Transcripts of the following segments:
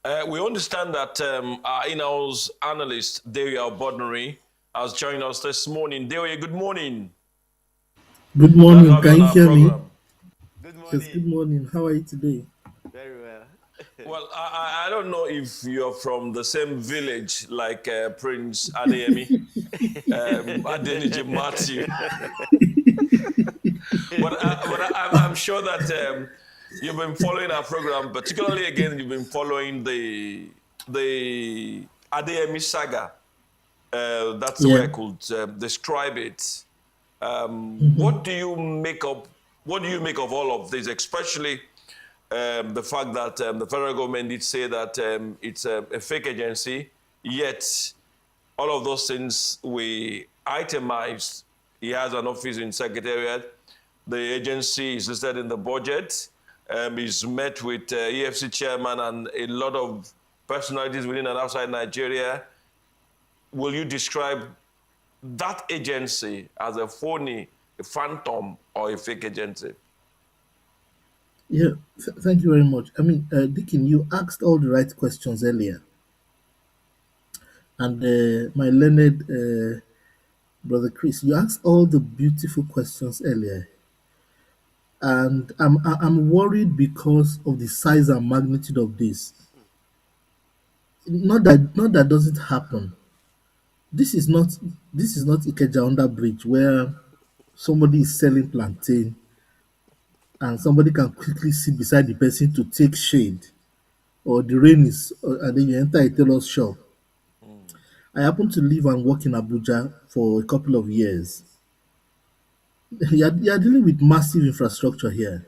We understand that our in-house analyst, Delia Bodnery, has joined us this morning. Delia, good morning. Good Glad to morning. have you Can on you our hear me? program. Good Yes, good morning. morning. How are you today? Very well. Well, I don't know if you're from the same village like Prince Adeyemi, Adeniji Matthew, but I'm sure that you've been following our program, particularly again, you've been following the Adeyemi saga. That's the way Yeah. I could describe it. Mhm. What do you make of all of this, especially the fact that the federal government did say that it's a fake agency, yet all of those things we itemized. He has an office in Secretariat. The agency is listed in the budget. He's met with EFC chairman and a lot of personalities within and outside Nigeria. Will you describe that agency as a phony, a phantom, or a fake agency? Yeah. Thank you very much. Dickin, you asked all the right questions earlier, and my learned brother Chris, you asked all the beautiful questions earlier, and I'm worried because of the size and magnitude of this. Not that doesn't happen. This is not this is not Ikeja under bridge where somebody is selling plantain and somebody can quickly sit beside the person to take shade, or the rain is and then you enter a tailor's shop. Mm. I happen to live and work in Abuja for a couple of years. You're dealing with massive infrastructure here.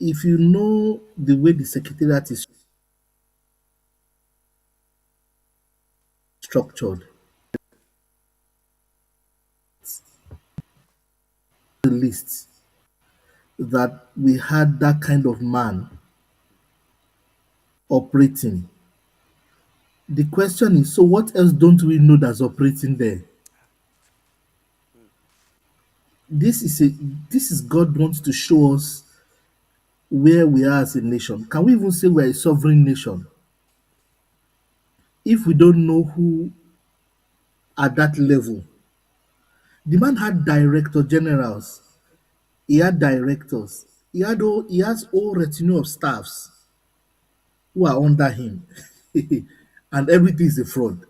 Mm. If you know the way the secretariat is structured, the list that we had that kind of man operating. The question is, so what else don't we know that's operating there? Mm. This is God wants to show us where we are as a nation. Can we even say we're a sovereign nation if we don't know who at that level? The man had director generals, he had directors, he has whole retinue of staffs who are under him, and everything is a fraud.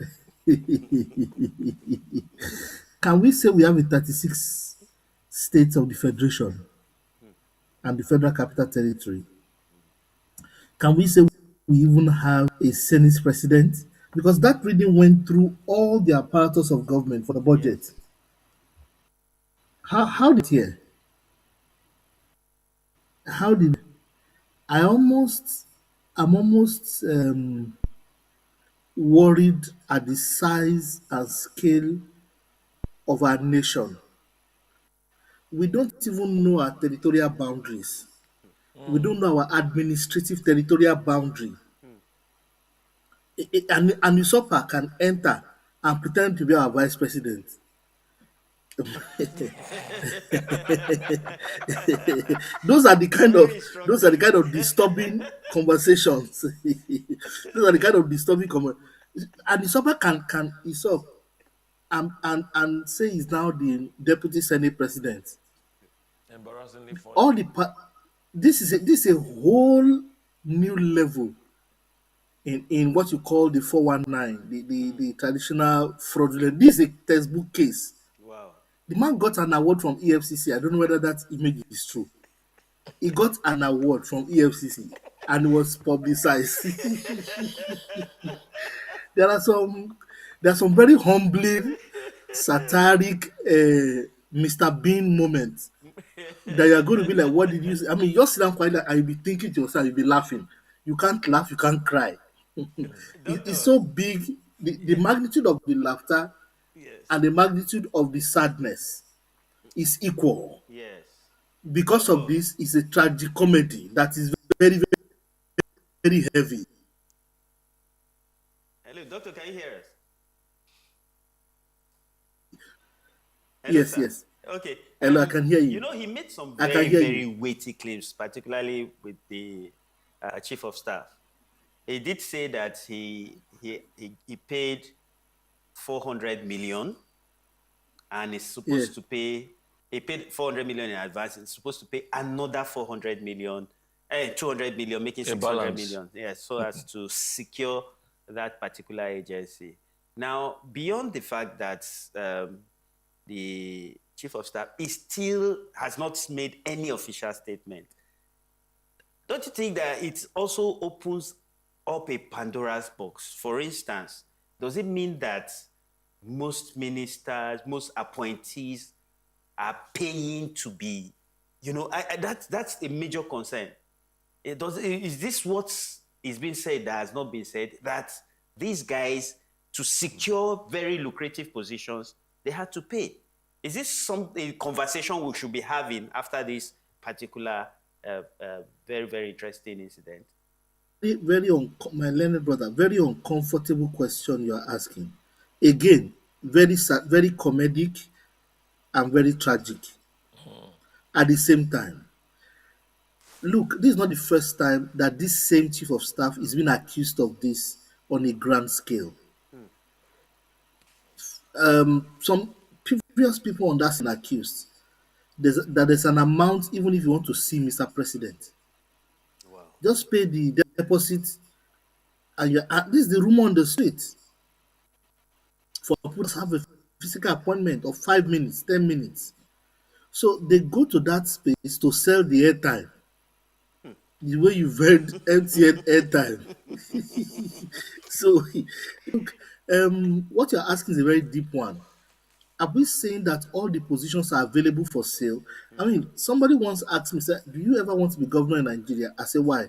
Can we say we have a 36 states of the federation Mm. and the federal capital territory? Can we say we even have a Senate president? Because that reading went through all the apparatus of government for the Yes. budget. How did here? How did I almost I'm almost worried at the size and scale of our nation. We don't even know our territorial boundaries. We Mm. don't know our administrative territorial boundary. Mm. An usurper can enter and pretend to be our vice president. those are the kind of Very strong those are the case. kind of disturbing conversations. Those are the kind of disturbing and usurper can usurp and say he's now the deputy senate president. Embarrassingly funny. All the this is a whole new level in what you call the 419, Mm. the traditional fraudulent. This is a textbook case. Wow. The man got an award from EFCC. I don't know whether that image is true. He got an award from EFCC and it was publicized. there are some there are some very humbling, satiric Mr. Bean moments that you are going to be like, what did you say? I mean, you just sit down quietly and you'll be thinking to yourself, you'll be laughing. You can't laugh, you can't cry. It's Doctor. so big. The magnitude of the laughter Yes. and the magnitude of the sadness is equal. Yes. Because of Doctor. this, it's a tragic comedy that is very, very, very heavy. Hello, doctor. Can you hear us? Hello, Yes, sir. yes. Okay. Hello, I can hear You you. know, he made some I can very, hear very you. weighty claims, particularly with the chief of staff. he did say that he paid 400 million and is Yeah. supposed to pay. He paid 400 million in advance. He's supposed to pay another 400 million, 200 million, making A 600 balance. million. Yeah, so as to secure that particular agency. Now, beyond the fact that the chief of staff is still has not made any official statement, don't you think that it also opens up a Pandora's box? For instance, does it mean that most ministers, most appointees are paying to be, that's a major concern. Is this what is being said that has not been said? That these guys, to secure very lucrative positions, they had to pay. Is this a conversation we should be having after this particular very, very interesting incident? My learned brother, very uncomfortable question you are asking. Again, very sad, very comedic, and very tragic at the same time. Look, this is not the first time that this same chief of staff is being accused of this on a grand scale. Some previous people on that scene accused that there's an amount, even if you want to see Mr. President, Wow. just pay the deposit, and this is the rumor on the street for people to have a physical appointment of 5 minutes, 10 minutes. So they go to that space to sell the airtime. The way you've heard MTN airtime. So look, what you're asking is a very deep one. Are we saying that all the positions are available for sale? I mean, somebody once asked me, said, do you ever want to be governor in Nigeria? I said, why?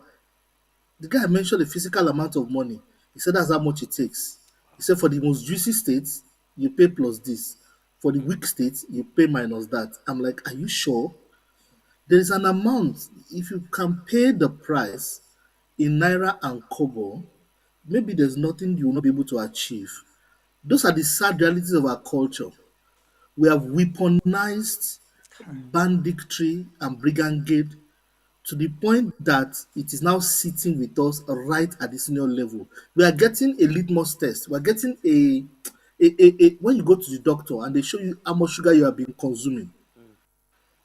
The guy mentioned a physical amount of money. He said that's how much it takes. He said for the most juicy states, you pay plus this. For the weak states, you pay minus that. I'm like, are you sure? There is an amount. If you can pay the price in naira and kobo, maybe there's nothing you will not be able to achieve. Those are the sad realities of our culture. We have weaponized banditry and brigandage to the point that it is now sitting with us right at the senior level. We are getting a litmus test. We are getting when you go to the doctor and they show you how much sugar you have been consuming.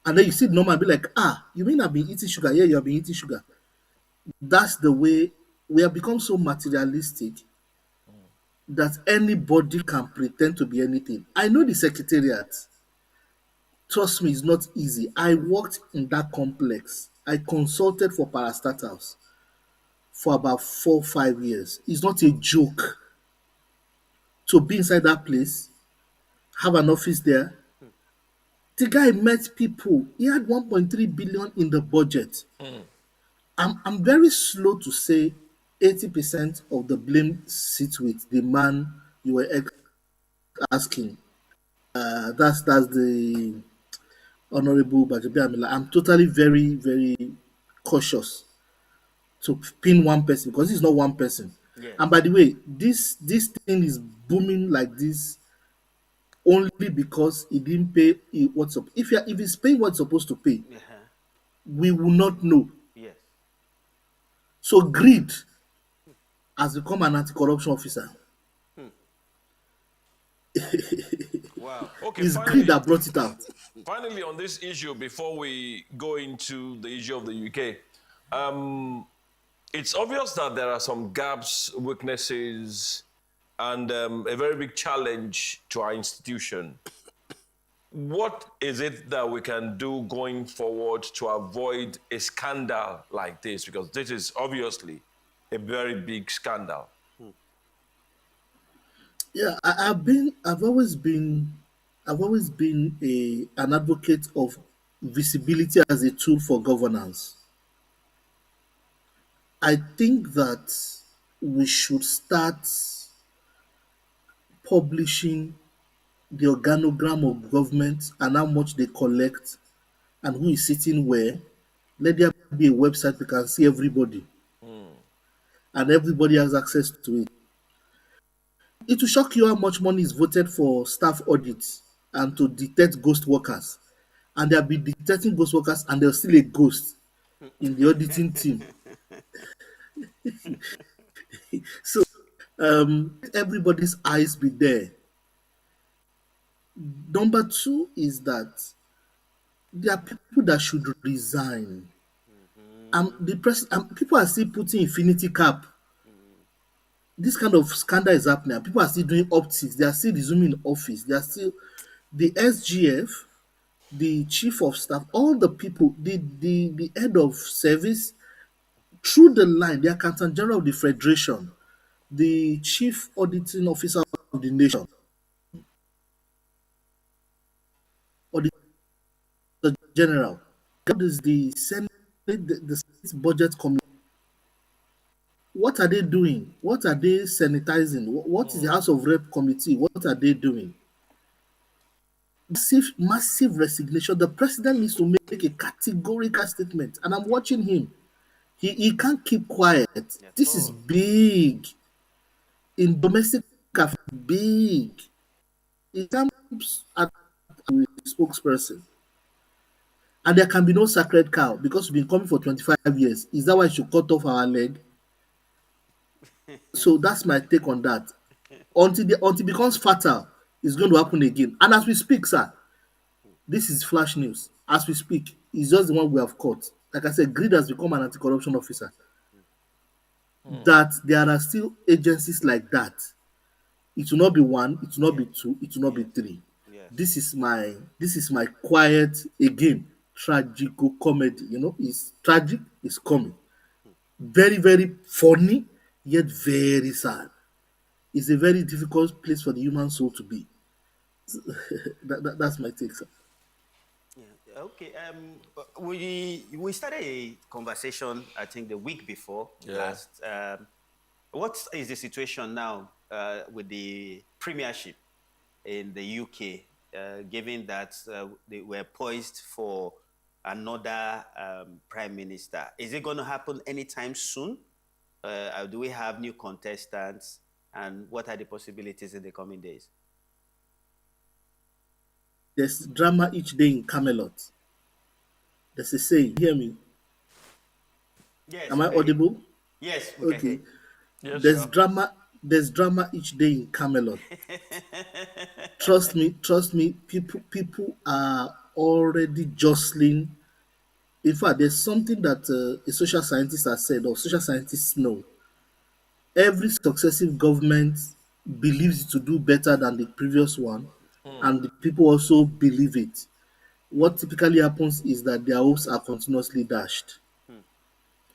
And then you see the number and be like, you mean I've been eating sugar? Yeah, you have been eating sugar. That's the way we have become so materialistic that anybody can pretend to be anything. I know the secretariat. Trust me, it's not easy. I worked in that complex. I consulted for parastatals for about 4 5 years. It's not a joke to be inside that place, have an office there. The guy met people. He had 1.3 billion in the budget. I'm very slow to say 80% of the blame sits with the man you were asking. That's the Honorable Bajabi Amila. I'm totally very, very cautious to pin one person because it's not one person. Yes. And by the way, this thing is booming like this only because he didn't pay what's up. If he's paying what's supposed to pay, we will not know. Yes. So greed has become an anti-corruption officer. Wow. Okay, It's greed that brought it out. finally, on this issue, before we go into the issue of the UK, it's obvious that there are some gaps, weaknesses, and a very big challenge to our institution. What is it that we can do going forward to avoid a scandal like this? Because this is obviously a very big scandal. Yeah, I've always been an advocate of visibility as a tool for governance. I think that we should start publishing the organogram of government and how much they collect and who is sitting where. Let there be a website we can see everybody and everybody has access to it. It will shock you how much money is voted for staff audits and to detect ghost workers. And they'll be detecting ghost workers and there's still a ghost in the auditing team. So everybody's eyes be there. Number two is that there are people that should resign. People are still putting infinity cap. This kind of scandal is happening. People are still doing optics. They are still resuming in office. They are still the SGF, the chief of staff, all the people, the head of service, through the line, the accountant general of the federation, the chief auditing officer of the nation, auditor general, that is the Senate, the Senate budget committee. What are they doing? What are they sanitizing? What is the House of Rep committee? What are they doing? Massive resignation. The president needs to make a categorical statement, and I'm watching him. He can't keep quiet. At This is all. big in domestic affairs. Big. It comes at a spokesperson, and there can be no sacred cow because we've been coming for 25 years. Is that why I should cut off our leg? So that's my take on that. Until it becomes fatal, it's going to happen again. And as we speak, sir, this is flash news. As we speak, it's just the one we have caught. Like I said, Grid has become an anti-corruption officer. That there are still agencies like that. It will not be one, it will not be two, it will not be three. Yes. This is my quiet again tragical comedy. It's tragic, it's coming. Very, very funny, yet very sad. It's a very difficult place for the human soul to be. That's my take, sir. Yeah. Okay. We started a conversation, I think, the week before last. What is the situation now with the premiership in the UK, given that they were poised for another prime minister? Is it going to happen anytime soon? Do we have new contestants? And what are the possibilities in the coming days? There's drama each day in Camelot. There's a saying. Hear me? Yes. Am I audible? Yes. We can hear Okay. you. Yes, There's sir. drama. There's drama each day in Camelot. Trust me. Trust me. People are already jostling. In fact, there's something that a social scientist has said, or social scientists know. Every successive government believes to do better than the previous one, and the people also believe it. What typically happens is that their hopes are continuously dashed.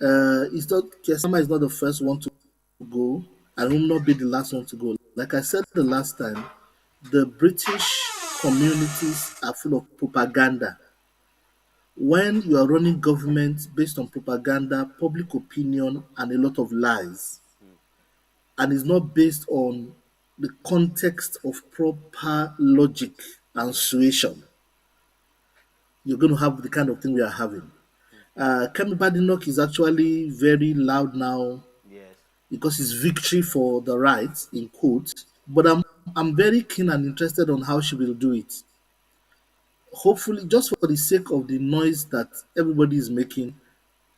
It's not Kesama is not the first one to go, and will not be the last one to go. Like I said the last time, the British communities are full of propaganda. When you are running government based on propaganda, public opinion, and a lot of lies, and it's not based on the context of proper logic and suasion, you're going to have the kind of thing we are having. Kemi Badenoch is actually very loud now Yes. because it's victory for the right, in quotes. But I'm very keen and interested on how she will do it. Hopefully, just for the sake of the noise that everybody is making,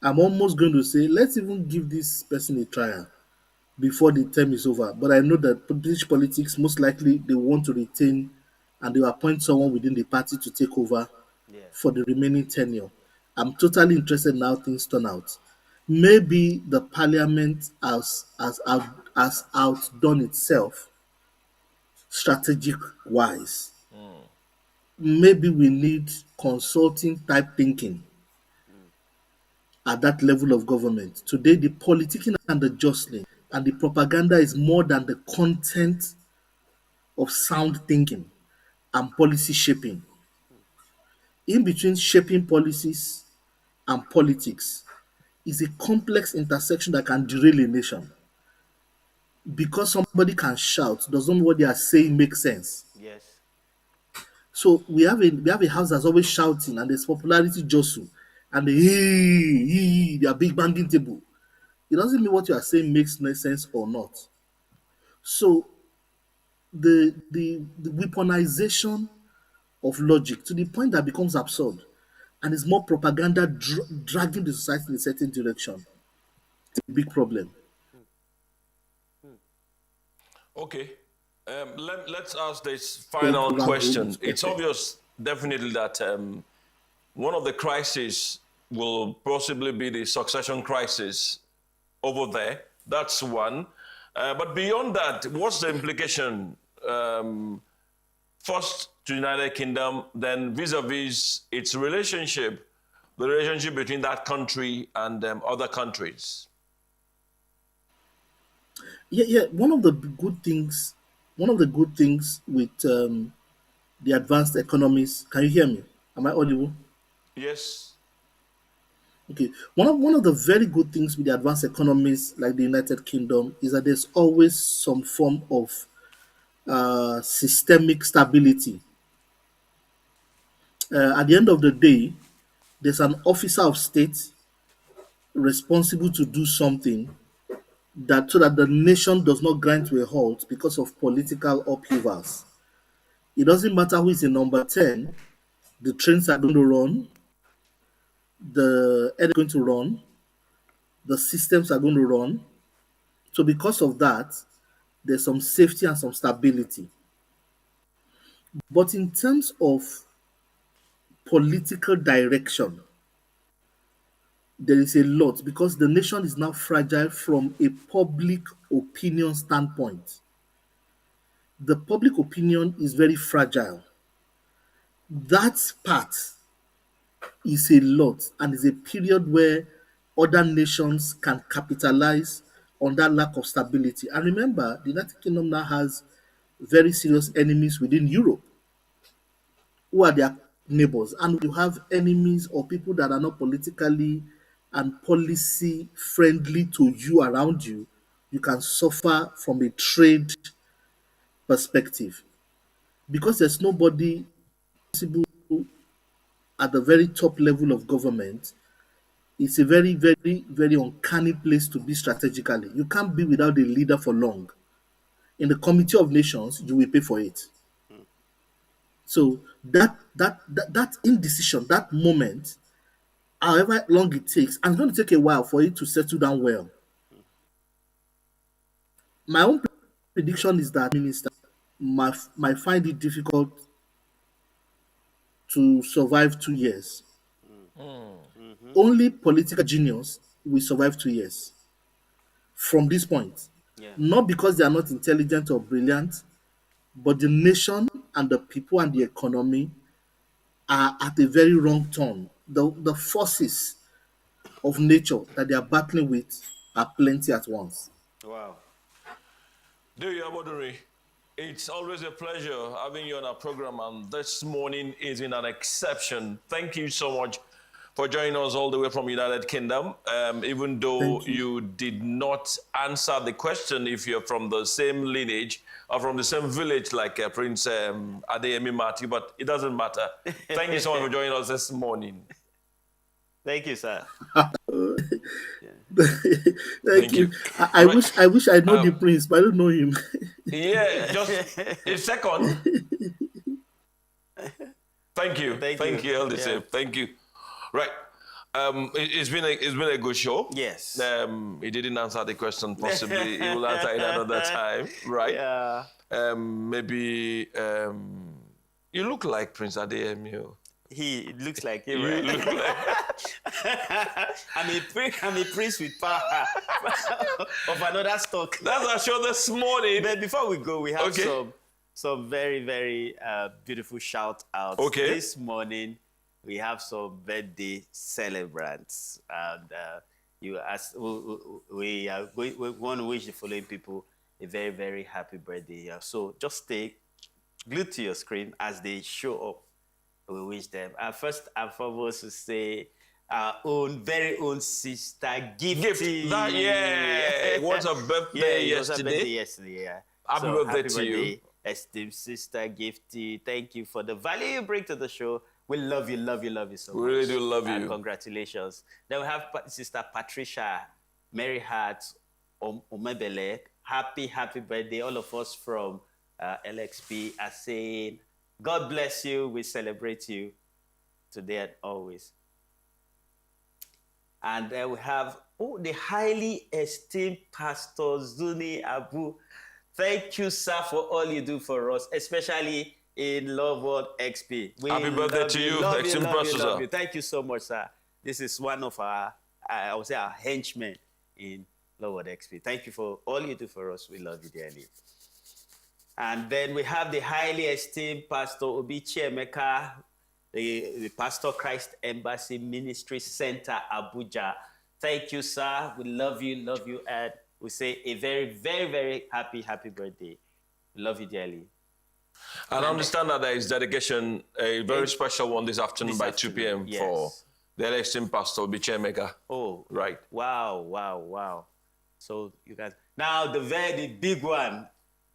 I'm almost going to say, let's even give this person a trial before the term is over. But I know that British politics, most likely, they want to retain and they will appoint someone within the party to take over Yes. for the remaining tenure. I'm totally interested in how things turn out. Maybe the parliament has outdone itself strategic wise. Maybe we need consulting type thinking at that level of government. Today, the politicking and the jostling and the propaganda is more than the content of sound thinking and policy shaping. In between shaping policies and politics is a complex intersection that can derail a nation. Because somebody can shout doesn't mean what they are saying makes sense. Yes. So we have a house that's always shouting and there's popularity jostle and they are big banging table. It doesn't mean what you are saying makes no sense or not. So the weaponization of logic to the point that becomes absurd and is more propaganda dragging the society in a certain direction. It's a big problem. Okay. Let's ask this going final to round the question. Olympics It's perfect. obvious, definitely, that one of the crises will possibly be the succession crisis over there. That's one. But beyond that, what's the implication? First to United Kingdom, then vis-a-vis its relationship, the relationship between that country and other countries. Yeah. One of the good things with the advanced economies. Can you hear me? Am I audible? Yes. Okay. One of the very good things with the advanced economies like the United Kingdom is that there's always some form of systemic stability. At the end of the day, there's an officer of state responsible to do something that so that the nation does not grind to a halt because of political upheavals. It doesn't matter who is in number 10, the trains are going to run, the air is going to run, the systems are going to run. So because of that, there's some safety and some stability. But in terms of political direction, there is a lot because the nation is now fragile from a public opinion standpoint. The public opinion is very fragile. That part is a lot and is a period where other nations can capitalize on that lack of stability. And remember, the United Kingdom now has very serious enemies within Europe who are their neighbors. And you have enemies or people that are not politically and policy friendly to you around you, you can suffer from a trade perspective because there's nobody possible at the very top level of government. It's a very, very, very uncanny place to be strategically. You can't be without a leader for long. In the Committee of Nations, you will pay for it. So that indecision, that moment, however long it takes, and it's going to take a while for it to settle down well. My own prediction is that minister might find it difficult to survive 2 years. Only political genius will survive 2 years from this point. Yeah. Not because they are not intelligent or brilliant, but the nation and the people and the economy are at a very wrong turn. The forces of nature that they are battling with are plenty at once. Wow. Dear Aboduri, it's always a pleasure having you on our program, and this morning is in an exception. Thank you so much for joining us all the way from United Kingdom. Even though Thank you. you did not answer the question if you're from the same lineage or from the same village like Prince Adeyemi Matthew, but it doesn't matter. Thank you so much for joining us this morning. Thank you, sir. Thank you. I wish I know the prince, but I don't know him. Yeah, just a second. Thank you. Thank you, all the same. Thank you. Right. It's been a good show. Yes. He didn't answer the question. Possibly he will answer it another time. Right. Yeah. Maybe you look like Prince Adeyemi. He looks like him, You right? look like I'm a prince with power of another stock. that's our show this morning. But before we go, we have Okay. some very, very beautiful shout outs. Okay. This morning, we have some birthday celebrants. And we want to wish the following people a very, very happy birthday here. So just stay glued to your screen as they show up. We wish them. First and foremost, to say our very own sister Gifty. Yeah. What's her birthday it was her yesterday? birthday yesterday. Yeah. Happy birthday to you. Esteemed sister Gifty. Thank you for the value you bring to the show. We love you, love you, love you so much. We really do love you. Congratulations. Then we have Sister Patricia Mary Hart Omebele. Happy birthday. All of us from LXP are saying, God bless you. We celebrate you today and always. And then we have the highly esteemed Pastor Zuni Abu. Thank you, sir, for all you do for us, especially in Love World XP. Happy birthday to you, esteemed pastor, sir. Thank you so much, sir. This is one of our, I would say, our henchmen in Love World XP. Thank you for all you do for us. We love you dearly. And then we have the highly esteemed Pastor Obichi Emeka, the Pastor Christ Embassy Ministry Center, Abuja. Thank you, sir. We love you, and we say a very, very, very happy birthday. We love you dearly. And I understand that there is dedication, a very special one this afternoon by 2 p.m. Yes. for the esteemed Pastor Obichi Emeka. Oh, right. Wow. So you guys, now the very big one.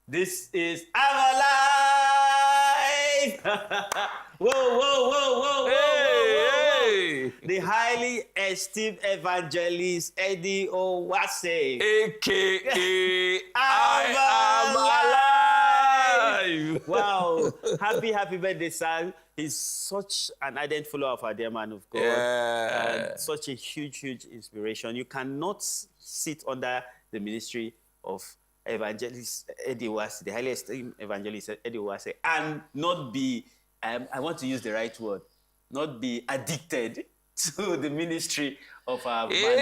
This is I'm alive. Whoa. Hey. The highly esteemed evangelist Eddie Owase, AKA I am alive. Wow. Happy birthday, sir. He's such an ardent follower of our dear man of God. Yeah. And such a huge inspiration. You cannot sit under the ministry of evangelist Eddie Owase, the highly esteemed evangelist Eddie Owase, and not be, I want to use the right word, not be addicted to the ministry of our man of God.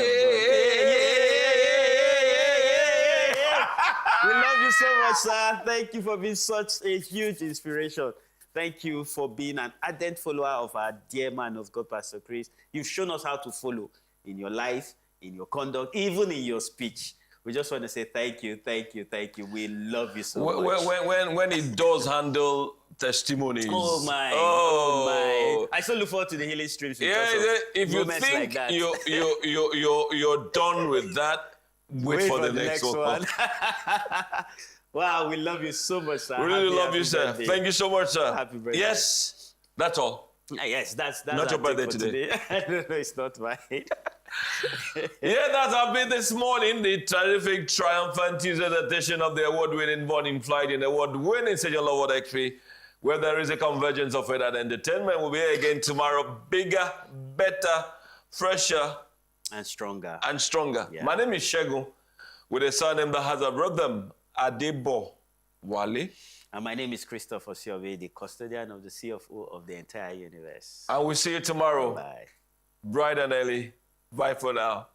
We love you so much, sir. Thank you for being such a huge inspiration. Thank you for being an ardent follower of our dear man of God, Pastor Chris. You've shown us how to follow in your life, in your conduct, even in your speech. We just want to say thank you. We love you so much. When it does handle testimonies. Oh my. I still look forward to the healing streams. Yeah, if you think like you're done with that, wait for the next one. Wow, we love you so much, sir. We really love you, sir. Birthday. Thank you so much, sir. Happy birthday. Yes, that's all. Yes, that's not your birthday today. No, it's not mine. Yeah, that's our bit this morning. The terrific, triumphant Tuesday edition of the award-winning Morning Flight in the award-winning Station Love World XP, where there is a convergence of it and entertainment. We'll be here again tomorrow, bigger, better, fresher, and stronger. Yeah. My name is Shegun, with a surname that has a brother, Adebo Wale. And my name is Christopher Siobe, the custodian of the CFO of the entire universe. And we'll see you tomorrow. Bye. Bright and early. Bye for now.